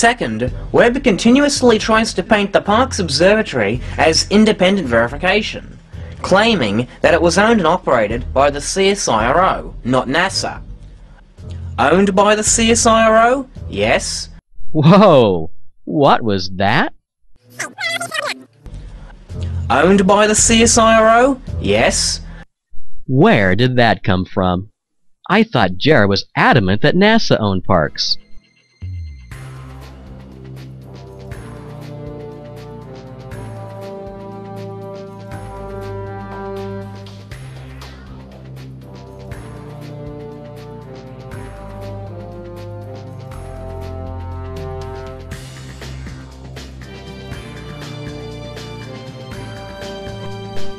Second, Webb continuously tries to paint the Parkes Observatory as independent verification, claiming that it was owned and operated by the CSIRO, not NASA. Owned by the CSIRO? Yes. Whoa! What was that? Owned by the CSIRO? Yes. Where did that come from? I thought Jarrah was adamant that NASA owned Parkes.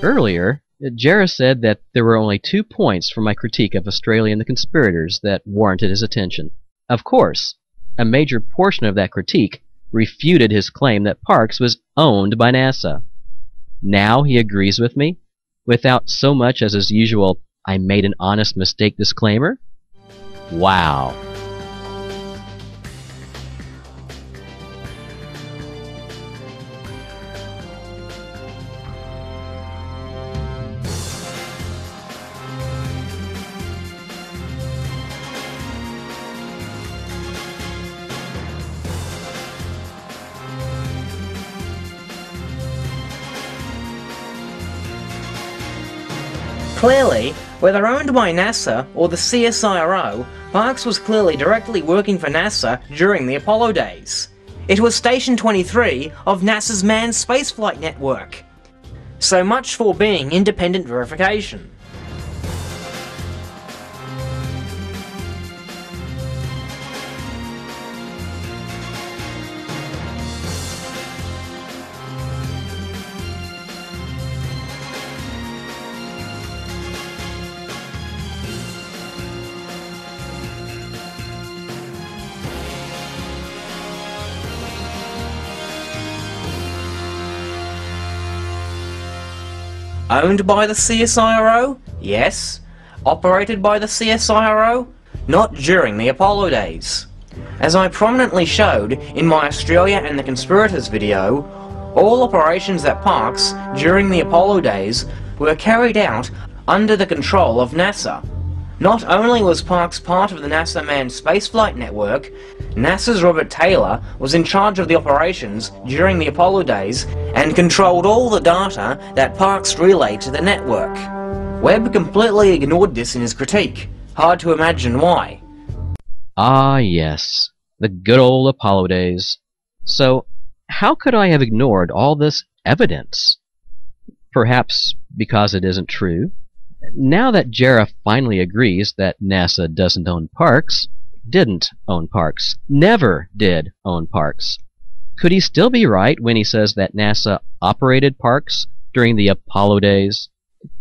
Earlier, Jarrah said that there were only 2 points from my critique of Australia and the Conspirators that warranted his attention. Of course, a major portion of that critique refuted his claim that Parkes was owned by NASA. Now he agrees with me, without so much as his usual "I made an honest mistake" disclaimer? Wow. Clearly, whether owned by NASA or the CSIRO, Parkes was clearly directly working for NASA during the Apollo days. It was Station 23 of NASA's manned spaceflight network. So much for being independent verification. Owned by the CSIRO? Yes. Operated by the CSIRO? Not during the Apollo days. As I prominently showed in my Australia and the Conspirators video, all operations at Parkes during the Apollo days were carried out under the control of NASA. Not only was Parkes part of the NASA manned spaceflight network, NASA's Robert Taylor was in charge of the operations during the Apollo days and controlled all the data that Parkes relayed to the network. Webb completely ignored this in his critique. Hard to imagine why. Ah yes, the good old Apollo days. So, how could I have ignored all this evidence? Perhaps because it isn't true? Now that Jarrah finally agrees that NASA doesn't own Parkes, didn't own Parkes, never did own Parkes, could he still be right when he says that NASA operated Parkes during the Apollo days?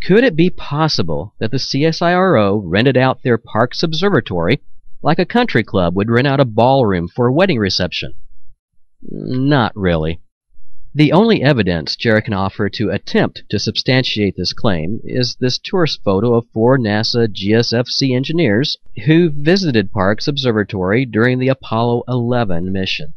Could it be possible that the CSIRO rented out their Parkes Observatory like a country club would rent out a ballroom for a wedding reception? Not really. The only evidence Jarrah can offer to attempt to substantiate this claim is this tourist photo of 4 NASA GSFC engineers who visited Parkes Observatory during the Apollo 11 mission.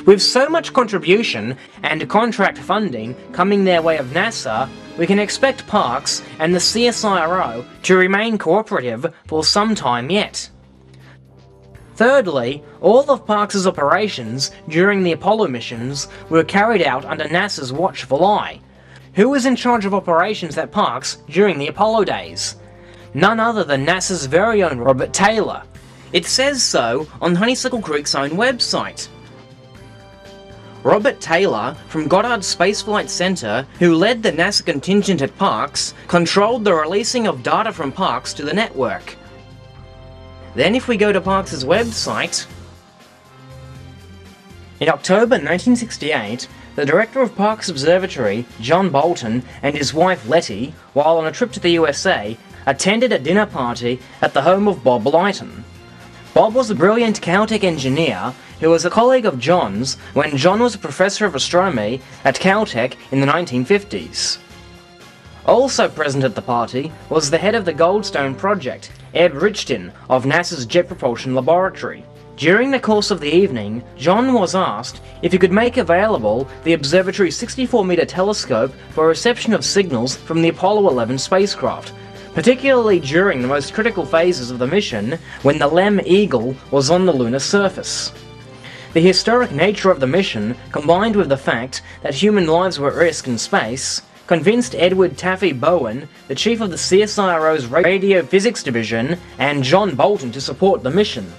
With so much contribution and contract funding coming their way of NASA, we can expect Parkes and the CSIRO to remain cooperative for some time yet. Thirdly, all of Parkes' operations during the Apollo missions were carried out under NASA's watchful eye. Who was in charge of operations at Parkes during the Apollo days? None other than NASA's very own Robert Taylor. It says so on Honeysuckle Creek's own website. Robert Taylor, from Goddard Space Flight Center, who led the NASA contingent at Parkes, controlled the releasing of data from Parkes to the network. Then if we go to Parkes' website, in October 1968, the director of Parkes Observatory, John Bolton, and his wife Letty, while on a trip to the USA, attended a dinner party at the home of Bob Lighton. Bob was a brilliant Caltech engineer who was a colleague of John's when John was a professor of astronomy at Caltech in the 1950s. Also present at the party was the head of the Goldstone project, Ed Richton, of NASA's Jet Propulsion Laboratory. During the course of the evening, John was asked if he could make available the Observatory's 64-meter telescope for reception of signals from the Apollo 11 spacecraft, particularly during the most critical phases of the mission when the LEM Eagle was on the lunar surface. The historic nature of the mission, combined with the fact that human lives were at risk in space, convinced Edward Taffy Bowen, the chief of the CSIRO's Radio Physics Division, and John Bolton to support the mission.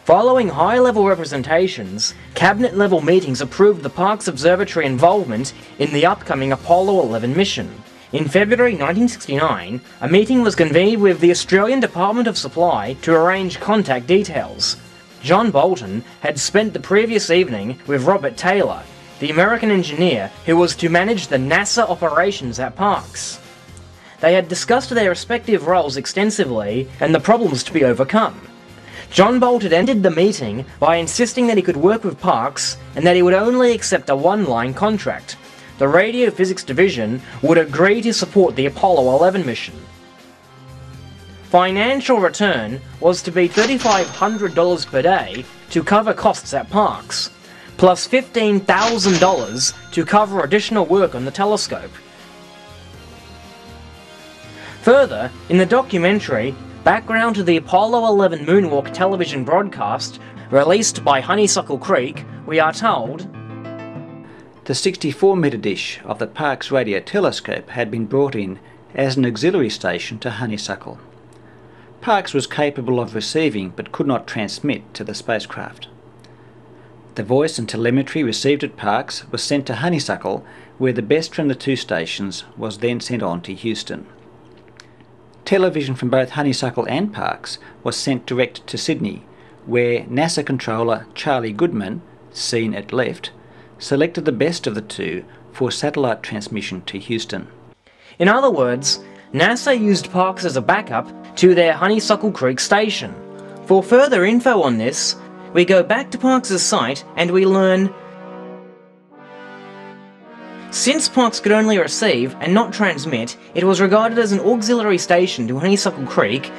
Following high-level representations, cabinet-level meetings approved the Parkes Observatory involvement in the upcoming Apollo 11 mission. In February 1969, a meeting was convened with the Australian Department of Supply to arrange contact details. John Bolton had spent the previous evening with Robert Taylor, the American engineer who was to manage the NASA operations at Parkes. They had discussed their respective roles extensively and the problems to be overcome. John Bolton ended the meeting by insisting that he could work with Parkes and that he would only accept a one-line contract. The Radio Physics Division would agree to support the Apollo 11 mission. Financial return was to be $3,500 per day to cover costs at Parkes, plus $15,000 to cover additional work on the telescope. Further, in the documentary Background to the Apollo 11 Moonwalk television broadcast, released by Honeysuckle Creek, we are told, the 64-meter dish of the Parkes radio telescope had been brought in as an auxiliary station to Honeysuckle. Parkes was capable of receiving but could not transmit to the spacecraft. The voice and telemetry received at Parkes was sent to Honeysuckle, where the best from the two stations was then sent on to Houston. Television from both Honeysuckle and Parkes was sent direct to Sydney, where NASA controller Charlie Goodman, seen at left, selected the best of the two for satellite transmission to Houston. In other words, NASA used Parkes as a backup to their Honeysuckle Creek station. For further info on this, we go back to Parkes' site and we learn, since Parkes could only receive and not transmit, it was regarded as an auxiliary station to Honeysuckle Creek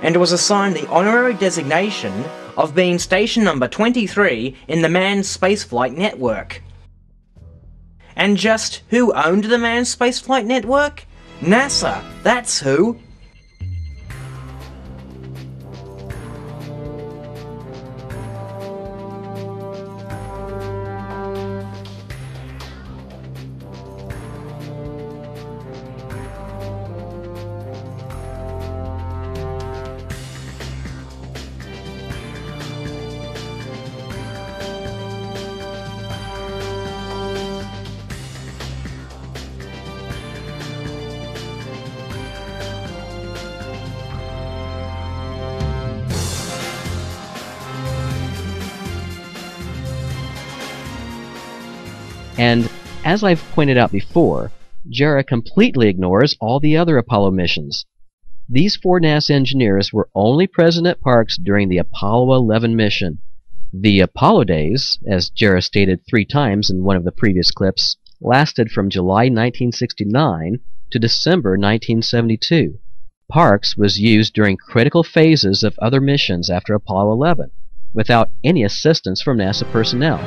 and was assigned the honorary designation of being station number 23 in the manned spaceflight network. And just who owned the manned spaceflight network? NASA, that's who! And as I've pointed out before, Jarrah completely ignores all the other Apollo missions. These four NASA engineers were only present at Parkes during the Apollo 11 mission. The Apollo days, as Jarrah stated 3 times in one of the previous clips, lasted from July 1969 to December 1972. Parkes was used during critical phases of other missions after Apollo 11, without any assistance from NASA personnel.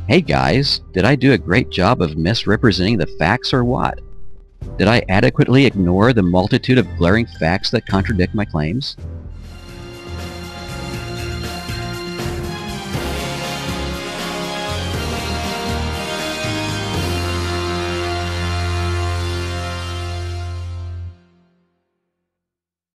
Hey guys, did I do a great job of misrepresenting the facts or what? Did I adequately ignore the multitude of glaring facts that contradict my claims?